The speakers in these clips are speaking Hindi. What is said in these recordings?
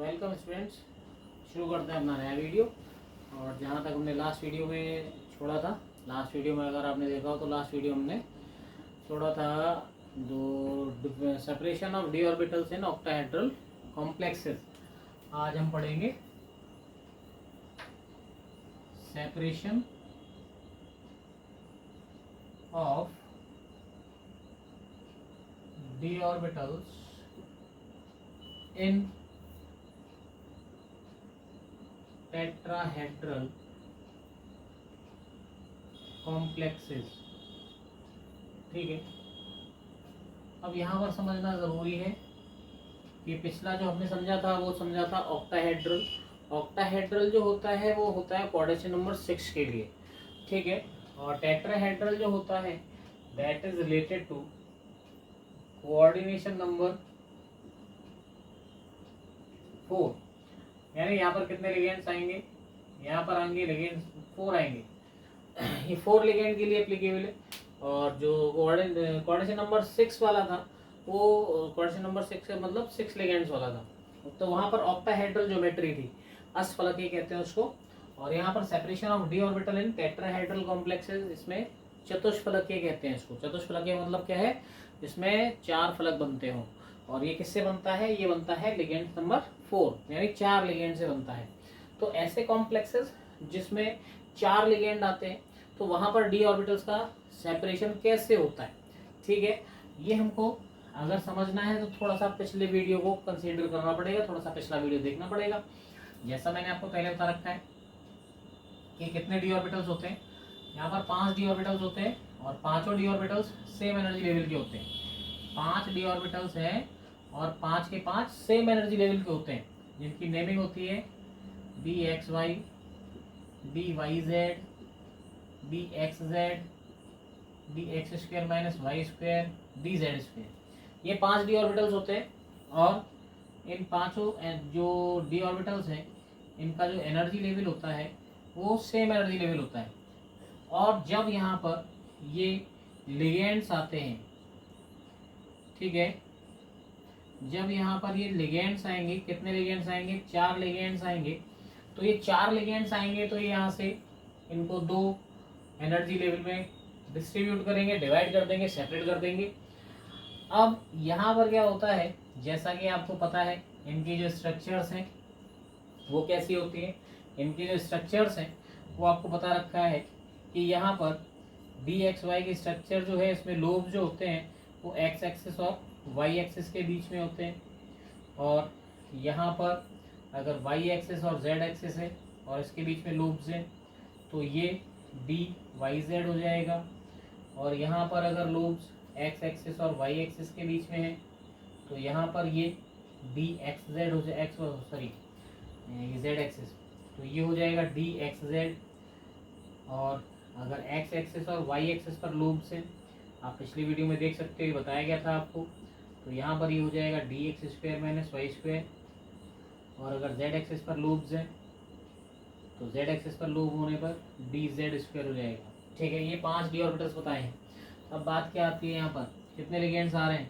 Welcome students. शुरू करते हैं अपना नया वीडियो। और जहाँ तक हमने लास्ट वीडियो में छोड़ा था, लास्ट वीडियो में अगर आपने देखा हो तो लास्ट वीडियो हमने छोड़ा था दो separation of D orbitals in octahedral complexes. आज हम पढ़ेंगे separation of D orbitals in tetrahedral complexes. ठीक है, अब यहाँ पर समझना ज़रूरी है कि पिछला जो हमने समझा था वो समझा था ऑक्टाहेड्रल। ऑक्टाहेड्रल जो होता है वो होता है कोऑर्डिनेशन नंबर 6 के लिए। ठीक है, और टेट्राहेड्रल जो होता है that is related to coordination number 4। यानी यहाँ पर कितने लिगेंड्स आएंगे? यहाँ पर आएंगे लिगेंड्स 4 आएंगे। ये 4 लिगेंड के लिए एप्लीकेबल है। और जो कोऑर्डिनेशन नंबर 6 वाला था वो कोऑर्डिनेशन नंबर 6 का मतलब 6 लिगेंड्स वाला था। तो वहाँ पर ऑक्टाहेड्रल ज्योमेट्री थी, अष्टफलकीय कहते हैं उसको। और यहाँ पर separation of D orbital in tetrahedral complexes, इसमें चतुष्फलकीय कहते हैं इसको। चतुष्फलकीय मतलब क्या है? इसमें 4 फलक बनते हों। और ये किससे बनता है? ये बनता है लिगेंड नंबर 4, यानी 4 लिगेंड से बनता है। तो ऐसे कॉम्प्लेक्सेस जिसमें 4 लिगेंड आते हैं तो वहाँ पर डी ऑर्बिटल्स का सेपरेशन कैसे होता है? ठीक है, ये हमको अगर समझना है तो थोड़ा सा पिछले वीडियो को कंसीडर करना पड़ेगा, थोड़ा सा पिछला वीडियो देखना पड़ेगा। जैसा मैंने आपको पहले बता रखा है कि कितने डी ऑर्बिटल्स होते हैं। यहाँ पर 5 डी ऑर्बिटल्स होते हैं और पांचों D orbitals same energy level के होते हैं। 5 डी ऑर्बिटल्स हैं और 5 के 5 सेम एनर्जी लेवल के होते हैं, जिनकी नेमिंग होती है B X Y, B Y Z, B X Z, D X square minus Y square, D Z square. ये 5 डी ऑर्बिटल्स होते हैं। और इन पांचों जो डी ऑर्बिटल्स हैं इनका जो एनर्जी लेवल होता है वो सेम एनर्जी लेवल होता है। और जब यहाँ पर ये लिगेंड्स आते हैं, ठीक है, जब यहाँ पर ये लिगेंड्स आएंगे, कितने लिगेंड्स आएंगे? 4 लिगेंड्स आएंगे। तो ये 4 लिगेंड्स आएंगे तो ये यहाँ से इनको 2 एनर्जी लेवल में डिस्ट्रीब्यूट करेंगे, डिवाइड कर देंगे, सेपरेट कर देंगे। अब यहाँ पर क्या होता है, जैसा कि आपको पता है इनकी जो स्ट्रक्चर्स हैं वो कैसी होती है। इनकी जो स्ट्रक्चर्स हैं वो आपको बता रखा है कि यहाँ पर डी एक्स वाई की स्ट्रक्चर जो है, इसमें लोब जो होते हैं वो एक्स एक्सिस और वाई एक्सिस के बीच में होते हैं। और यहाँ पर अगर वाई एक्सिस और जेड एक्सिस है और इसके बीच में लोब्स हैं तो ये डी वाई जेड हो जाएगा। और यहाँ पर अगर लोब्स एक्स एक्सिस और वाई एक्सिस के बीच में है तो यहाँ पर ये डी एक्स जेड हो जाए, ये जेड एक्सिस, तो ये हो जाएगा डी एक्स जेड। और अगर एक्स एक्सिस और वाई एक्सिस पर लोब्स हैं, आप पिछली वीडियो में देख सकते हो, बताया गया था आपको, तो यहाँ पर ये हो जाएगा D X square minus Y square. और अगर जेड एक्सिस पर लोब्स हैं तो जेड एक्सिस पर लोब होने पर डी जेड स्क्वायर हो जाएगा। ठीक है, ये 5 डी ऑर्बिटल्स बताए हैं। अब बात क्या आती है, यहाँ पर कितने लिगेंड्स आ रहे हैं?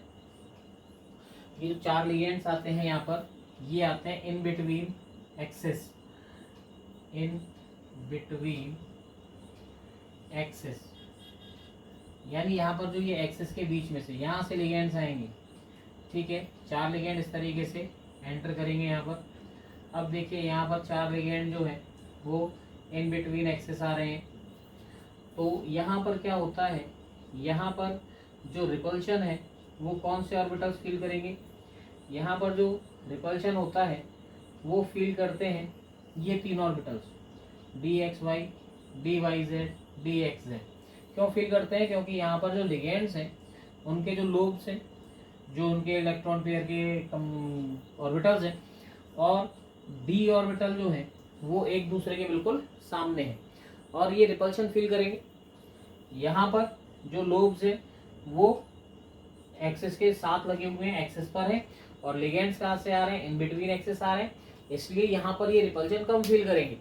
ये जो 4 लिगेंड्स आते हैं यहाँ पर, ये आते हैं in between axis, in between axis, यानी यहाँ पर जो ये एक्सिस के बीच में से यहाँ से लिगेंड्स आएंगे। ठीक है, 4 लिगेंड इस तरीके से एंटर करेंगे यहाँ पर। अब देखिए यहाँ पर 4 लिगेंड जो है वो इन बिटवीन एक्सिस आ रहे हैं। तो यहाँ पर क्या होता है, यहाँ पर जो रिपल्शन है वो कौन से ऑर्बिटल्स फील करेंगे? यहाँ पर जो रिपल्शन होता है वो फील करते हैं ये 3 orbitals, D X Y, D Y Z, D X Z. क्यों फील करते हैं? क्योंकि यहाँ पर जो लिगेंड्स हैं उनके जो लोब्स हैं, जो उनके इलेक्ट्रॉन पेयर के ऑर्बिटल्स हैं, और डी ऑर्बिटल जो है वो एक दूसरे के बिल्कुल सामने हैं और ये रिपल्शन फील करेंगे। यहाँ पर जो लोब्स हैं वो एक्सिस के साथ लगे हुए हैं, एक्सिस पर है, और लिगेंड्स कहाँ से आ रहे हैं? इन बिटवीन एक्सिस आ रहे हैं, इसलिए यहाँ पर ये रिपल्शन कम फील करेंगे।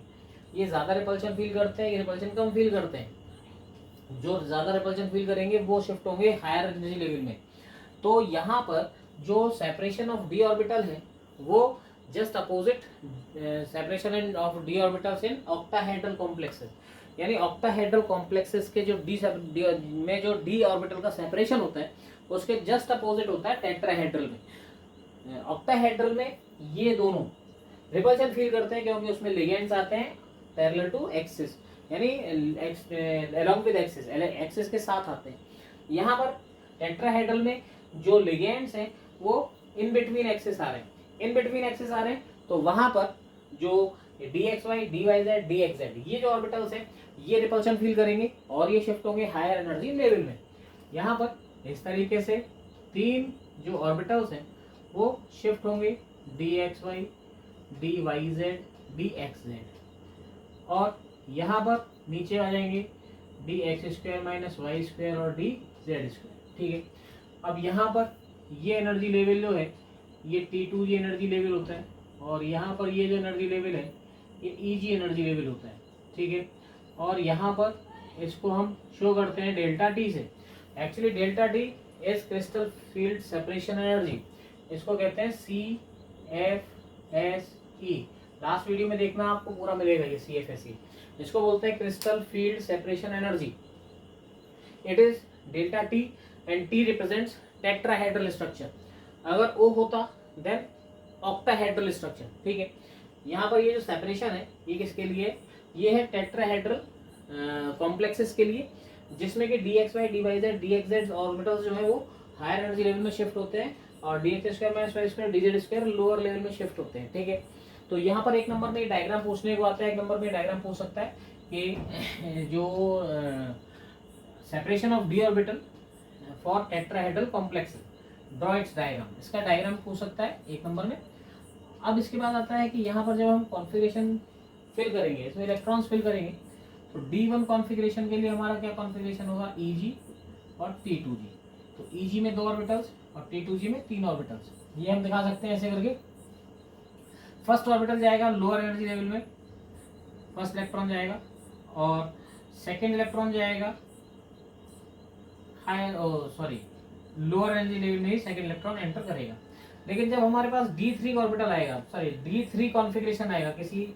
ये ज़्यादा रिपल्शन फील करते हैं, ये रिपल्शन कम फील करते हैं। जो ज़्यादा रिपल्शन फील करेंगे वो शिफ्ट होंगे हायर एनर्जी लेवल में। तो यहाँ पर जो सेपरेशन ऑफ डी ऑर्बिटल है वो just opposite separation of D orbitals in octahedral complexes. यानी ऑक्टाहेड्रल कॉम्प्लेक्सेस के जो में जो डी ऑर्बिटल का सेपरेशन होता है उसके जस्ट अपोजिट होता है टेट्राहेड्रल में। ऑक्टाहेड्रल में ये दोनों रिपल्शन फील करते हैं क्योंकि उसमें लिगेंड्स आते हैं पैरेलल टू एक्सिस, यानी अलोंग विद एक्सिस, एक्सिस के साथ आते हैं। यहाँ पर टेट्राहेड्रल में जो लिगेंड्स हैं वो इन बिटवीन एक्सिस आ रहे हैं, इन बिटवीन एक्सिस आ रहे हैं, तो वहां पर जो dxy, dyz, dxz ये जो ऑर्बिटल्स हैं ये रिपल्शन फील करेंगे और ये शिफ्ट होंगे हायर एनर्जी लेवल में। यहाँ पर इस तरीके से तीन जो ऑर्बिटल्स हैं वो शिफ्ट होंगे dxy, dyz, dxz, और यहाँ पर नीचे आ जाएंगे dx² माइनस y² और dz²। ठीक है, अब यहाँ पर ये एनर्जी लेवल जो है ये T2 जी एनर्जी लेवल होता है और यहाँ पर ये जो एनर्जी लेवल है ये Eg एनर्जी लेवल होता है। ठीक है, और यहाँ पर इसको हम शो करते हैं डेल्टा टी से। Actually delta T is crystal field separation energy, इसको कहते हैं CFSE। लास्ट वीडियो में देखना आपको पूरा मिलेगा ये CFSE, इसको बोलते हैं crystal field separation energy. It is delta T and T represents tetrahedral structure. अगर O होता देन ऑक्टाहेड्रल स्ट्रक्चर। ठीक है, यहाँ पर ये जो सेपरेशन है ये किसके लिए, ये है टेट्राहेड्रल कॉम्प्लेक्सेस के लिए, जिसमें कि dxy, dyz, dxz ऑर्बिटल्स जो है वो हायर एनर्जी लेवल में शिफ्ट होते हैं और dx² minus y² dz² lower level में शिफ्ट होते हैं। ठीक है, तो यहाँ पर एक नंबर में डायग्राम पूछने को आता है, एक नंबर में डायग्राम पूछ सकता है कि जो separation of D orbital for tetrahedral complexes, draw it's diagram, इसका डायग्राम पूछ सकता है एक नंबर में। अब इसके बाद आता है कि यहाँ पर जब हम कॉन्फ़िगरेशन फिल करेंगे, इसमें इलेक्ट्रॉन्स फिल करेंगे, तो D1 कॉन्फ़िगरेशन के लिए हमारा क्या कॉन्फ़िगरेशन होगा, Eg और T2g। तो Eg में 2 ऑर्बिटल्स और T2g में 3 ऑर्बिटल्स, ये हम दिखा सकते हैं ऐसे करके। फर्स्ट ऑर्बिटल जाएगा लोअर एनर्जी लेवल में, फर्स्ट इलेक्ट्रॉन जाएगा, और सेकेंड इलेक्ट्रॉन जाएगा हायर लोअर एनर्जी लेवल में ही सेकेंड इलेक्ट्रॉन एंटर करेगा। लेकिन जब हमारे पास D3 ऑर्बिटल आएगा, D3 कॉन्फ़िगरेशन आएगा, किसी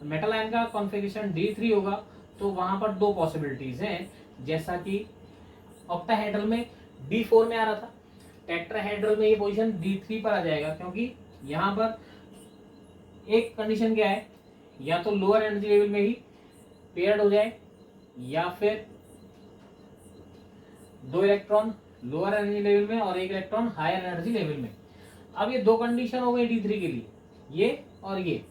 मेटल आयन का कॉन्फ़िगरेशन D3 होगा, तो वहां पर 2 पॉसिबिलिटीज हैं। जैसा कि ऑक्टाहेड्रल में D4 में आ रहा था, टेट्राहेड्रल में ये पोजीशन D3 पर आ जाएगा, क्योंकि यहाँ पर एक कंडीशन क्या है, या तो लोअर एनर्जी लेवल में ही पेयर्ड हो जाए या फिर 2 इलेक्ट्रॉन लोअर एनर्जी लेवल में और 1 इलेक्ट्रॉन हायर एनर्जी लेवल में। अब ये 2 कंडीशन हो गई D3 के लिए, ये और ये।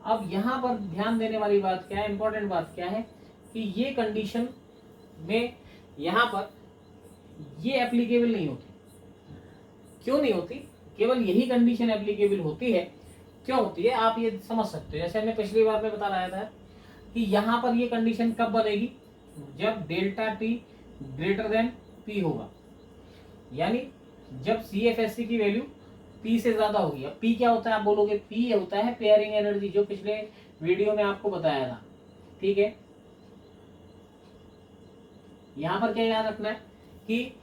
अब यहाँ पर ध्यान देने वाली बात क्या है, इंपॉर्टेंट बात क्या है कि ये कंडीशन में यहाँ पर ये एप्लीकेबल नहीं होती। क्यों नहीं होती, केवल यही कंडीशन एप्लीकेबल होती है। क्यों होती है आप ये समझ सकते हो, जैसे हमने पिछली बार में बता रहा था कि यहाँ पर ये कंडीशन कब बनेगी, जब delta T greater than P होगा, यानी जब CFSE की वैल्यू P से ज्यादा होगी। अब P क्या होता है आप बोलोगे, P होता है पेयरिंग एनर्जी, जो पिछले वीडियो में आपको बताया था। ठीक है, यहाँ पर क्या याद रखना है कि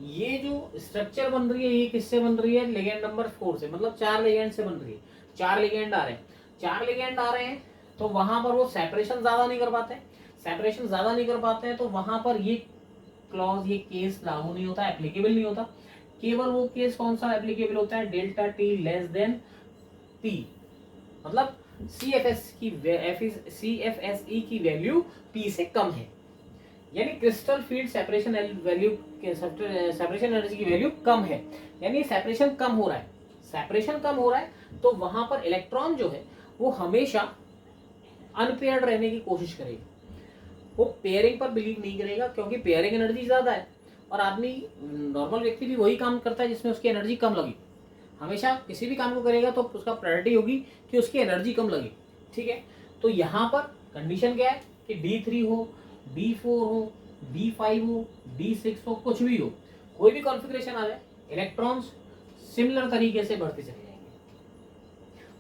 ये जो स्ट्रक्चर बन रही है ये किससे बन रही है, लिगेंड नंबर 4 से, मतलब 4 लिगेंड से बन रही है। 4 लिगेंड आ रहे हैं, 4 लिगेंड आ रहे हैं, तो वहां पर वो सेपरेशन ज्यादा नहीं कर पाते, सेपरेशन ज्यादा नहीं कर पाते हैं, तो वहां पर ये क्लॉज, ये केस लागू नहीं होता, एप्लीकेबल नहीं होता। केवल वो केस कौन सा एप्लीकेबल होता है, delta T less than P, मतलब CFSE की वैल्यू P से कम है, यानी crystal field separation value, separation energy की वैल्यू कम है, यानी सेपरेशन कम हो रहा है। सेपरेशन कम हो रहा है तो वहां पर इलेक्ट्रॉन जो है वो हमेशा अनपेयर्ड रहने की कोशिश करेगा, वो पेयरिंग पर बिलीव नहीं करेगा, क्योंकि पेयरिंग एनर्जी ज्यादा है और आदमी नॉर्मल व्यक्ति भी वही काम करता है जिसमें उसकी एनर्जी कम लगी। हमेशा किसी भी काम को करेगा तो उसका प्रायोरिटी होगी कि उसकी एनर्जी कम लगे। ठीक है, तो यहाँ पर कंडीशन क्या है कि D3 हो, D4 हो, D5 हो, D6 हो, कुछ भी हो, कोई भी कॉन्फ़िगरेशन आ जाए, इलेक्ट्रॉन्स सिमिलर तरीके से बढ़ते चले जाएंगे।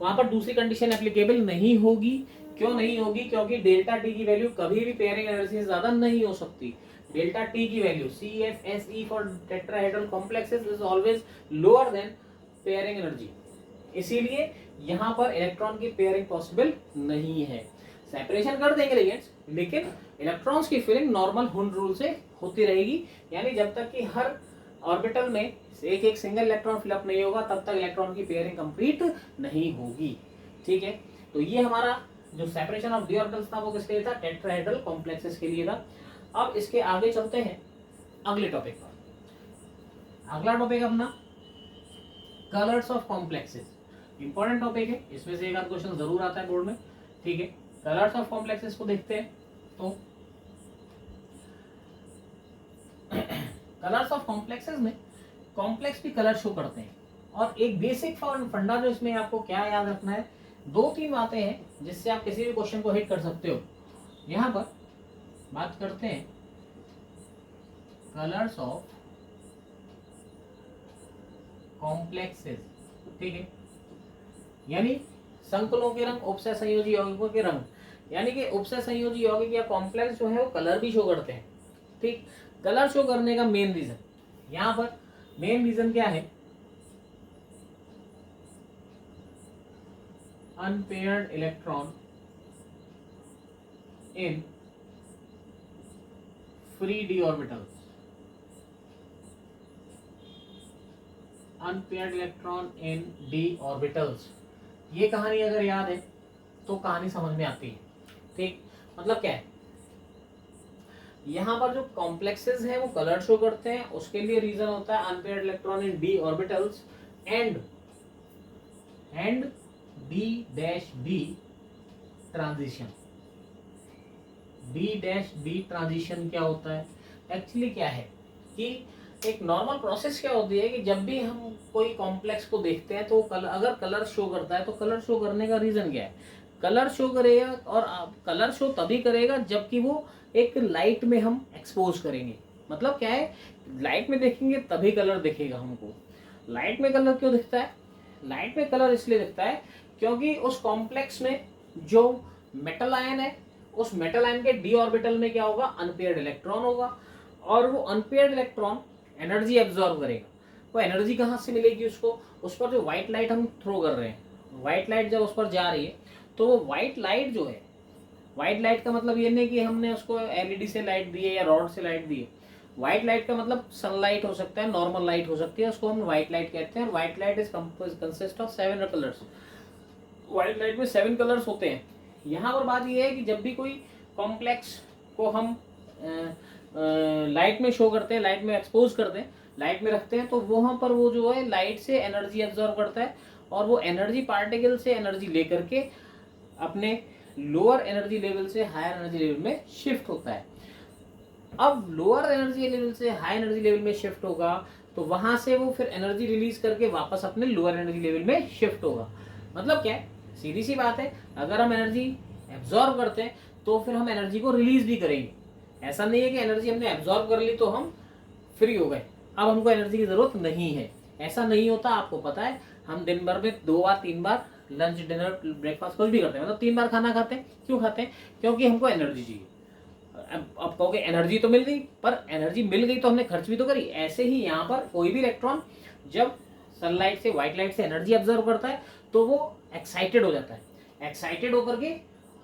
वहां पर दूसरी कंडीशन एप्लीकेबल नहीं होगी। क्यों नहीं होगी, क्योंकि डेल्टा टी की वैल्यू कभी भी पेयरिंग एनर्जी से ज्यादा नहीं हो सकती। डेल्टा टी की value CFSE for tetrahedral complexes is always lower than pairing energy. इसीलिए यहाँ पर इलेक्ट्रॉन की पेयरिंग पॉसिबल नहीं है। सेपरेशन कर देंगे लिगेंड्स, लेकिन इलेक्ट्रॉन्स की फिलिंग नॉर्मल हुंड रूल से होती रहेगी, यानी जब तक कि हर ऑर्बिटल में एक एक सिंगल इलेक्ट्रॉन फिलअप नहीं होगा तब तक इलेक्ट्रॉन की पेयरिंग कंप्लीट नहीं होगी। ठीक है, तो ये हमारा जो सेपरेशन ऑफ डी ऑर्बिटल्स था वो किसके लिए था, टेट्राहेड्रल कॉम्प्लेक्सेस के लिए था। अब इसके आगे चलते हैं अगले टॉपिक पर। अगला टॉपिक अपना colours of complexes, important topic है, इसमें से एक आध क्वेश्चन जरूर आता है बोर्ड में। ठीक है, कलर्स ऑफ कॉम्प्लेक्सेस को देखते हैं। तो कलर्स ऑफ कॉम्प्लेक्सेस में कॉम्प्लेक्स भी कलर शो करते हैं, और एक बेसिक फंडा जो इसमें आपको क्या याद रखना है, दो तीन बातें हैं जिससे आप किसी भी क्वेश्चन को हिट कर सकते हो। यहां पर बात करते हैं कलर्स ऑफ कॉम्प्लेक्सेस। ठीक है, यानी संकुलों के रंग, उपसय संयोजी यौगिकों के रंग, यानी कि उपसय संयोजी यौगिक या कॉम्प्लेक्स जो है वो कलर भी शो करते हैं। ठीक, कलर शो करने का मेन रीजन, यहां पर मेन रीजन क्या है, unpaired electron in free D orbitals, unpaired electron in D orbitals. ये कहानी अगर याद है तो कहानी समझ में आती है। ठीक, मतलब क्या है, यहां पर जो कॉम्प्लेक्सेस हैं वो कलर शो करते हैं, उसके लिए रीजन होता है unpaired electron in D orbitals and D dash B transition. D dash B transition क्या होता है, एक्चुअली क्या है कि एक नॉर्मल प्रोसेस क्या होती है कि जब भी हम कोई कॉम्प्लेक्स को देखते हैं तो अगर कलर शो करता है तो कलर शो करने का रीजन क्या है, कलर शो करेगा, और कलर शो तभी करेगा जबकि वो एक लाइट में हम एक्सपोज करेंगे। मतलब क्या है, लाइट में देखेंगे तभी कलर दिखेगा हमको। लाइट में कलर क्यों दिखता है, लाइट में कलर इसलिए दिखता है क्योंकि उस कॉम्प्लेक्स में जो मेटल आयन है, उस मेटल आयन के डी ऑर्बिटल में क्या होगा, अनपेयर्ड इलेक्ट्रॉन होगा, और वो अनपेयर्ड इलेक्ट्रॉन एनर्जी एब्जॉर्ब करेगा। वो एनर्जी कहाँ से मिलेगी उसको, उस पर जो व्हाइट लाइट हम थ्रो कर रहे हैं, व्हाइट लाइट जब उस पर जा रही है तो वो व्हाइट लाइट जो है, व्हाइट लाइट का मतलब ये नहीं कि हमने उसको एलईडी से लाइट दी है या रॉड से लाइट दी है। व्हाइट लाइट का मतलब सनलाइट हो सकता है, नॉर्मल लाइट हो सकती है, उसको हम व्हाइट लाइट कहते हैं। White light is consist of 7 colours. White light में 7 कलर्स होते हैं। यहाँ पर बात यह है कि जब भी कोई कॉम्प्लेक्स को हम लाइट में शो करते हैं, लाइट में एक्सपोज करते हैं, लाइट में रखते हैं, तो वहां पर वो जो है लाइट से एनर्जी एब्जॉर्ब करता है, और वो एनर्जी पार्टिकल से एनर्जी लेकर के अपने लोअर एनर्जी लेवल से हायर एनर्जी लेवल में शिफ्ट होता है। अब लोअर एनर्जी लेवल से हाई एनर्जी लेवल में शिफ्ट होगा तो वहां से वो फिर एनर्जी रिलीज करके वापस अपने लोअर एनर्जी लेवल में शिफ्ट होगा। मतलब क्या है, सीधी सी बात है, अगर हम एनर्जी एब्जॉर्ब करते हैं तो फिर हम एनर्जी को रिलीज भी करेंगे। ऐसा नहीं है कि एनर्जी हमने एब्जॉर्ब कर ली तो हम फ्री हो गए, अब हमको एनर्जी की जरूरत नहीं है, ऐसा नहीं होता। आपको पता है, हम दिन भर में 2 बार 3 बार लंच डिनर ब्रेकफास्ट कुछ भी करते हैं, मतलब 3 बार खाना खाते हैं। क्यों खाते हैं, क्योंकि हमको एनर्जी चाहिए। अब कहोगे एनर्जी तो मिल गई, पर एनर्जी मिल गई तो हमने खर्च भी तो करी। ऐसे ही यहाँ पर कोई भी इलेक्ट्रॉन जब सनलाइट से, व्हाइट लाइट से एनर्जी ऑब्जर्व करता है तो वो एक्साइटेड हो जाता है, एक्साइटेड होकर के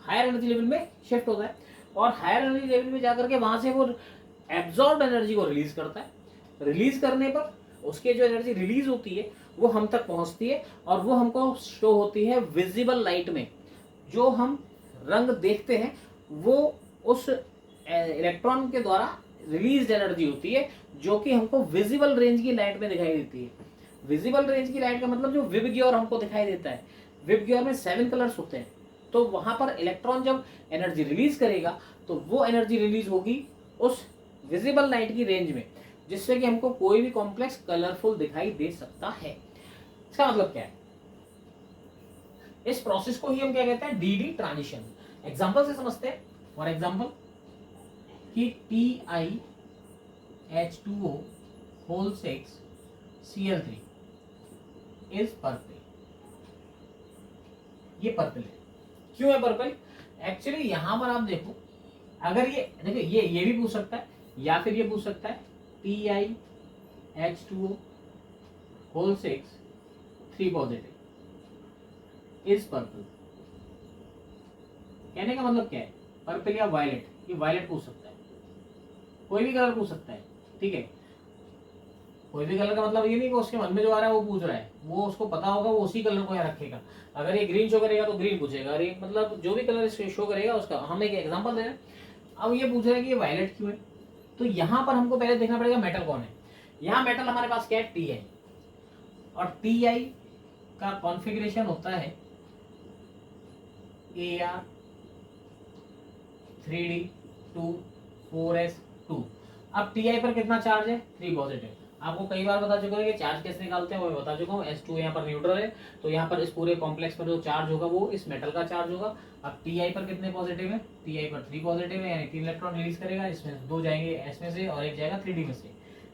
हायर एनर्जी लेवल में शिफ्ट होता है, और हायर एनर्जी लेवल में जाकर के वहां से वो एब्जॉर्ब एनर्जी को रिलीज करता है। रिलीज करने पर उसकी जो एनर्जी रिलीज होती है वो हम तक पहुंचती है, और वो हमको शो होती है विजिबल लाइट में। जो हम रंग देखते हैं वो उस इलेक्ट्रॉन के द्वारा रिलीज एनर्जी होती है, जो कि हमको विजिबल रेंज की लाइट में दिखाई देती है। विजिबल रेंज की लाइट का मतलब जो विबग्योर हमको दिखाई देता है, विबग्योर में 7 कलर्स होते हैं, तो वहां पर इलेक्ट्रॉन जब एनर्जी रिलीज करेगा तो वो एनर्जी रिलीज होगी उस विजिबल लाइट की रेंज में, जिससे कि हमको कोई भी कॉम्प्लेक्स कलरफुल दिखाई दे सकता है। इसका मतलब क्या है, इस प्रोसेस को ही हम क्या कहते हैं, डी ट्रांजिशन। एग्जांपल से समझते हैं। फॉर एग्जांपल कि TiH2O whole 6 Cl3 is purple. ये पर्पल है। क्यों है पर्पल, एक्चुअली यहां पर आप देखो, अगर ये देखो, ये भी पूछ सकता है, या फिर ये पूछ सकता है TiH2O whole 6 3 positive, is purple. कहने का मतलब क्या है, पर्पल या वायलेट, ये वायलेट पूछ सकता है, कोई भी कलर पूछ सकता है, ठीक है। कोई भी कलर का मतलब ये नहीं कि उसके मन में जो आ रहा है वो पूछ रहा है, वो उसको पता होगा, वो उसी कलर को यहाँ रखेगा। अगर ये ग्रीन शो करेगा तो ग्रीन पूछेगा, अरे मतलब जो भी कलर शो करेगा उसका। हम एक एग्जांपल दे रहे हैं। अब ये पूछ रहे हैं कि ये वायलेट क्यों है, तो यहाँ पर हमको पहले देखना पड़ेगा मेटल कौन है। यहाँ मेटल हमारे पास क्या है, Ti, और Ti का कॉन्फ़िगरेशन होता है Ar 3d2 4s2। अब Ti पर कितना चार्ज है, 3 पॉजिटिव। आपको कई बार बता चुका है कि चार्ज कैसे निकालते हैं, वो मैं बता चुका हूँ। S2 यहाँ पर न्यूट्रल है, तो यहाँ पर इस पूरे कॉम्प्लेक्स पर जो चार्ज होगा वो इस मेटल का चार्ज होगा। अब Ti पर कितने पॉजिटिव है, Ti पर 3 पॉजिटिव है, यानी 3 इलेक्ट्रॉन रिलीज करेगा। इसमें 2 जाएंगे S में से और 1 जाएगा 3d में से,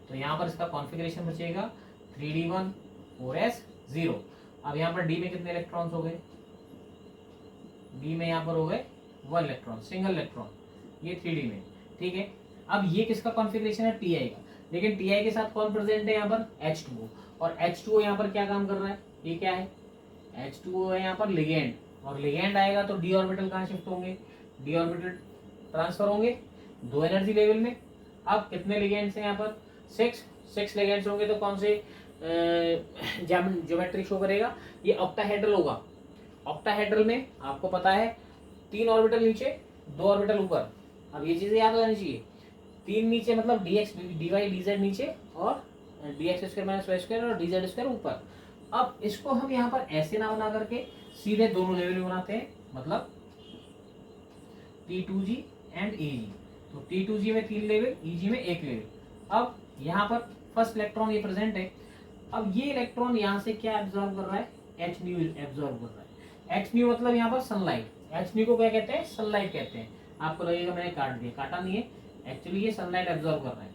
तो यहाँ पर इसका कॉन्फ़िगरेशन बचेगा 3d1 4s0। अब यहाँ पर d में कितने इलेक्ट्रॉन्स हो गए, d में यहाँ पर हो गए 1 इलेक्ट्रॉन, सिंगल इलेक्ट्रॉन, ये 3d में, ठीक है। अब ये किसका कॉन्फ़िगरेशन है, Ti का, लेकिन Ti के साथ कौन प्रेजेंट है यहाँ पर, H2O। और H2O यहाँ पर क्या काम कर रहा है, ये क्या है, H2O है यहाँ पर लिगेंड, और लिगेंड आएगा तो d ऑर्बिटल कहाँ शिफ्ट होंगे, d ऑर्बिटल ट्रांसफर होंगे 2 एनर्जी लेवल में। अब कितने लिगेंड्स हैं यहाँ पर, 6 लिगेंड्स होंगे, तो कौन से ज्योमेट्री शो करेगा, ये ऑक्टाहेड्रल होगा। ऑक्टाहेड्रल में आपको पता है 3 ऑर्बिटल नीचे 2 ऑर्बिटल ऊपर। अब ये चीजें याद हो जानी चाहिए, 3 नीचे मतलब dx dy dz नीचे, और dx square minus Y square और dz स्क्वायर ऊपर। अब इसको हम यहाँ पर ऐसे ना बना करके सीधे दोनों लेवल में बनाते हैं, मतलब T2g एंड Eg। तो T2g में 3 लेवल, Eg में 1 लेवल। अब यहाँ पर फर्स्ट इलेक्ट्रॉन ये प्रेजेंट है। अब ये इलेक्ट्रॉन यहाँ से क्या एब्जॉर्ब कर रहा है, एच न्यू एब्जॉर्ब कर रहा है। एच न्यू मतलब यहाँ पर सनलाइट, एच न्यू को क्या कहते हैं, सनलाइट कहते हैं। आपको लगेगा मैंने काट दिया, काटा नहीं है, एक्चुअली ये सनलाइट एब्जॉर्ब कर रहा है।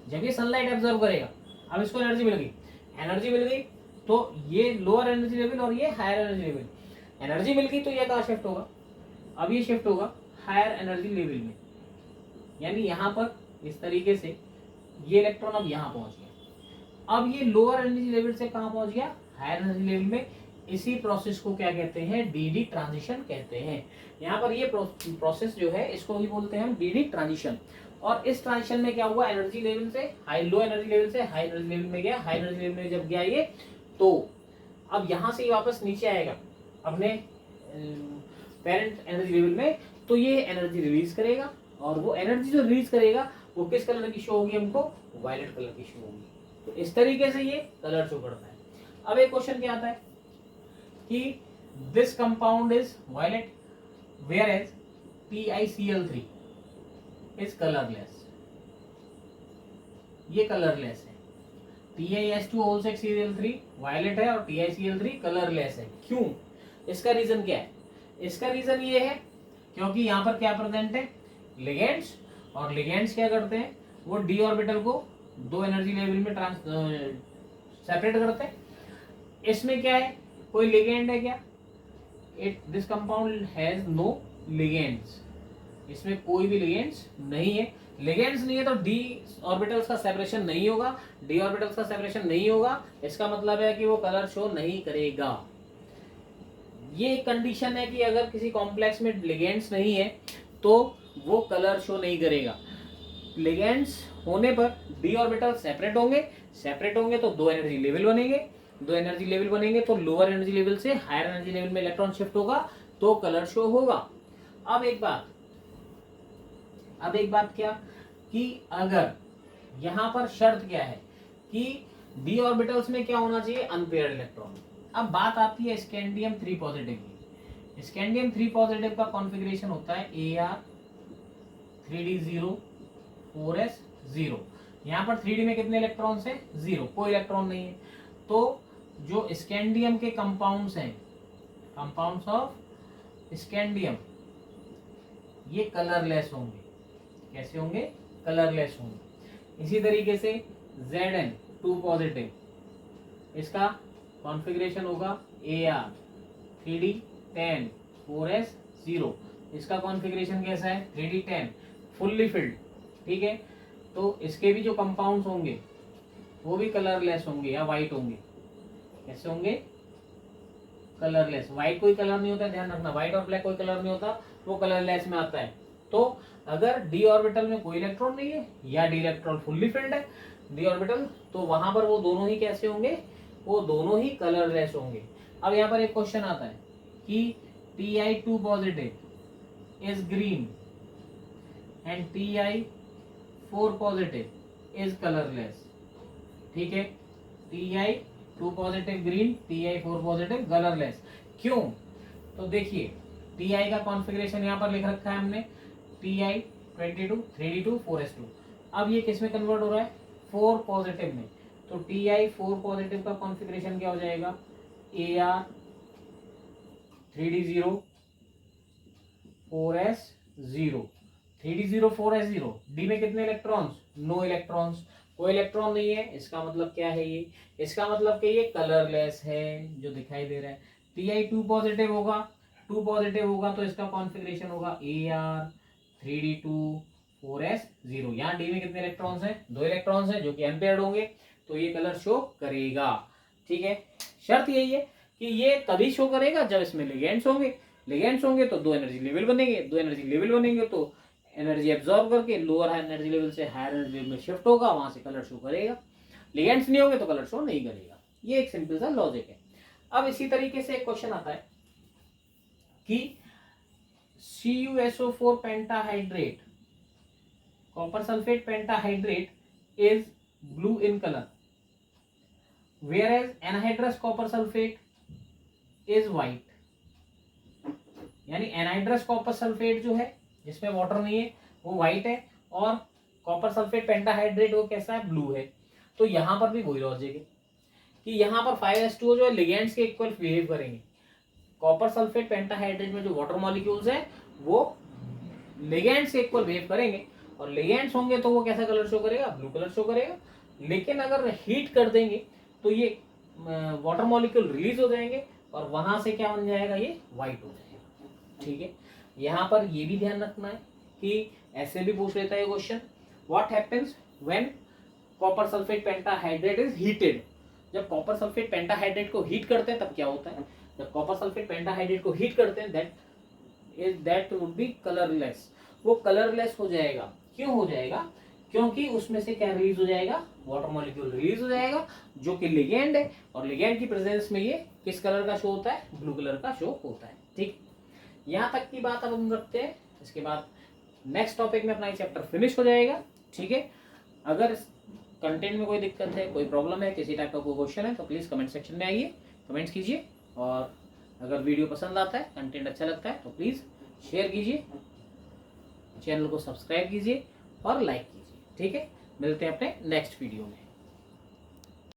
जब ये सनलाइट एब्जॉर्ब करेगा, अब इसको एनर्जी मिल गई, एनर्जी मिल गई तो ये लोअर एनर्जी लेवल और ये हायर एनर्जी लेवल, एनर्जी मिल गई तो ये कहाँ शिफ्ट होगा, अब ये शिफ्ट होगा हायर एनर्जी लेवल में। यानी यहाँ पर इस तरीके से ये इलेक्ट्रॉन अब यहाँ पहुंच गया। अब ये लोअर एनर्जी लेवल से कहाँ पहुंच गया, हायर एनर्जी लेवल में। इसी प्रोसेस को क्या कहते हैं, डीडी ट्रांजिशन कहते हैं। यहाँ पर ये प्रोसेस जो है इसको ही बोलते हैं हम डीडी ट्रांजिशन। और इस ट्रांजिशन में क्या हुआ, एनर्जी लेवल से हाई, लो एनर्जी लेवल से हाई एनर्जी लेवल में गया। हाई एनर्जी लेवल में जब गया ये, तो अब यहाँ से वापस नीचे आएगा अपने पेरेंट एनर्जी लेवल में, तो ये एनर्जी रिलीज करेगा। और वो एनर्जी जो रिलीज करेगा वो किस कलर की शो होगी, हमको वायलेट कलर की शो होगी। तो इस तरीके से ये कलर शो करता है। अब एक क्वेश्चन क्या आता है कि this compound is violet where as PiCl3 is colourless. ये कलरलेस है, TiS2O6Cl3 वायलेट है और TiCl3 कलरलेस है। क्यों, इसका रीजन क्या है, इसका रीजन ये है क्योंकि यहाँ पर क्या प्रेजेंट है, लिगेंड्स, और लिगेंड्स क्या करते हैं, वो d ऑर्बिटल को 2 एनर्जी लेवल में सेपरेट करते हैं। इसमें क्या है, कोई लिगेंड है क्या, this compound has no ligands, इसमें कोई भी लिगेंड्स नहीं है। लिगेंड्स नहीं है तो d ऑर्बिटल्स का सेपरेशन नहीं होगा, d ऑर्बिटल्स का सेपरेशन नहीं होगा, इसका मतलब है कि वो कलर शो नहीं करेगा। ये एक कंडीशन है कि अगर किसी कॉम्प्लेक्स में लिगेंड्स नहीं है तो वो कलर शो नहीं करेगा। लिगेंड्स होने पर d ऑर्बिटल सेपरेट होंगे तो 2 एनर्जी लेवल बनेंगे, 2 एनर्जी लेवल बनेंगे तो लोअर एनर्जी लेवल से हायर एनर्जी लेवल में इलेक्ट्रॉन शिफ्ट होगा तो कलर शो होगा। अब एक बात क्या कि अगर यहाँ पर शर्त क्या है कि d ऑर्बिटल्स में क्या होना चाहिए, अनपेयर्ड इलेक्ट्रॉन। अब बात आती है स्कैंडियम 3 पॉजिटिव की। स्कैंडियम 3 पॉजिटिव का कॉन्फ़िगरेशन होता है Ar 3d0 4s0। यहाँ पर 3d में कितने इलेक्ट्रॉन्स हैं, 0, कोई इलेक्ट्रॉन नहीं है। तो जो स्कैंडियम के कंपाउंड्स हैं, कंपाउंड्स ऑफ स्कैंडियम, ये कलरलेस होंगे। कैसे होंगे, कलरलेस होंगे। इसी तरीके से Zn 2 पॉजिटिव, इसका कॉन्फ़िगरेशन होगा Ar 3d10 4s0। इसका कॉन्फ़िगरेशन कैसा है, 3d10 फुल्ली फिल्ड, ठीक है। तो इसके भी जो कंपाउंड्स होंगे वो भी कलरलेस होंगे या वाइट होंगे। कैसे होंगे, कलरलेस। व्हाइट कोई कलर नहीं होता है, ध्यान रखना, व्हाइट और ब्लैक कोई कलर नहीं होता, वो कलरलेस में आता है। तो अगर डी ऑर्बिटल में कोई इलेक्ट्रॉन नहीं है या डी इलेक्ट्रॉन फुल्ली फिल्ड है डी ऑर्बिटल, तो वहां पर वो दोनों ही कैसे होंगे, वो दोनों ही कलरलेस होंगे। अब यहाँ पर एक क्वेश्चन आता है कि Ti2 positive is green and Ti4 positive is colourless. ठीक है, Ti2 positive green, Ti4 positive colourless. क्यों? तो देखिए Ti का कॉन्फ़िगरेशन यहाँ पर लिख रखा है हमने, Ti22 3d2 4s2। अब ये किस में कन्वर्ट हो रहा है, 4 पॉजिटिव में। तो Ti4 पॉजिटिव का कॉन्फ़िगरेशन क्या हो जाएगा, Ar 3d0 4s0, 3d0 4s0। D में कितने इलेक्ट्रॉन्स, नो इलेक्ट्रॉन्स, कोई इलेक्ट्रॉन नहीं है। इसका मतलब क्या है, ये इसका मतलब कि ये कलरलेस है जो दिखाई दे रहा है। Ti2 पॉजिटिव होगा, 2 पॉजिटिव होगा तो इसका कॉन्फ़िगरेशन होगा Ar 3d2 4s0। यहाँ डी में कितने इलेक्ट्रॉन्स हैं, 2 इलेक्ट्रॉन्स हैं जो कि अनपेयर्ड होंगे, तो ये कलर शो करेगा। ठीक है, शर्त यही है कि ये तभी शो करेगा जब इसमें लिगेंड्स होंगे। लिगेंड्स होंगे तो 2 एनर्जी लेवल बनेंगे, 2 एनर्जी लेवल बनेंगे तो एनर्जी एब्जॉर्ब करके लोअर एनर्जी लेवल से हायर एनर्जी लेवल में शिफ्ट होगा, वहां से कलर शो करेगा। लिगेंड्स नहीं होंगे तो कलर शो नहीं करेगा। ये एक सिंपल सा लॉजिक है। अब इसी तरीके से एक क्वेश्चन आता है कि CuSO4 pentahydrate, copper sulphate pentahydrate is blue in colour, whereas anhydrous copper sulfate is white। यानी एनहाइड्रस कॉपर सल्फेट जो है जिसमें वाटर नहीं है वो व्हाइट है, और कॉपर सल्फेट पेंटाहाइड्रेट वो कैसा है, ब्लू है। तो यहाँ पर भी वही लॉजिक है कि यहाँ पर 5s2 जो है लिगेंड्स के इक्वल बिहेव करेंगे। कॉपर सल्फेट पेंटाहाइड्रेट में जो वाटर मॉलिक्यूल्स है वो लिगेंड्स के इक्वल बिहेव करेंगे, और लिगेंड्स होंगे तो वो कैसा कलर शो करेगा, ब्लू कलर शो करेगा। लेकिन अगर हीट कर देंगे तो ये वाटर मॉलिक्यूल रिलीज हो जाएंगे और वहां से क्या बन जाएगा, ये व्हाइट हो जाएगा। ठीक है, यहाँ पर ये भी ध्यान रखना है कि ऐसे भी पूछ लेता है question, what happens when copper sulphate pentahydrate is heated. जब कॉपर सल्फेट पेंटाहाइड्रेट को हीट करते हैं तब क्या होता है, जब कॉपर सल्फेट पेंटाहाइड्रेट को हीट करते हैं दैट वुड बी कलरलेस। वो कलरलेस हो जाएगा। क्यों हो जाएगा, क्योंकि उसमें से क्या रिलीज हो जाएगा, वाटर मॉलिक्यूल रिलीज हो जाएगा जो कि लिगेंड है, और लिगेंड की प्रेजेंस में ये किस कलर का शो होता है, ब्लू कलर का शो होता है। ठीक, यहाँ तक की बात अब हम रखते हैं। इसके बाद नेक्स्ट टॉपिक में अपना ये चैप्टर फिनिश हो जाएगा। ठीक है, अगर कंटेंट में कोई दिक्कत है, कोई प्रॉब्लम है, किसी टाइप का कोई क्वेश्चन है तो प्लीज़ कमेंट सेक्शन में आइए, कमेंट्स कीजिए। और अगर वीडियो पसंद आता है, कंटेंट अच्छा लगता है तो प्लीज़ शेयर कीजिए, चैनल को सब्सक्राइब कीजिए और लाइक कीजिए। ठीक है, मिलते हैं अपने नेक्स्ट वीडियो में।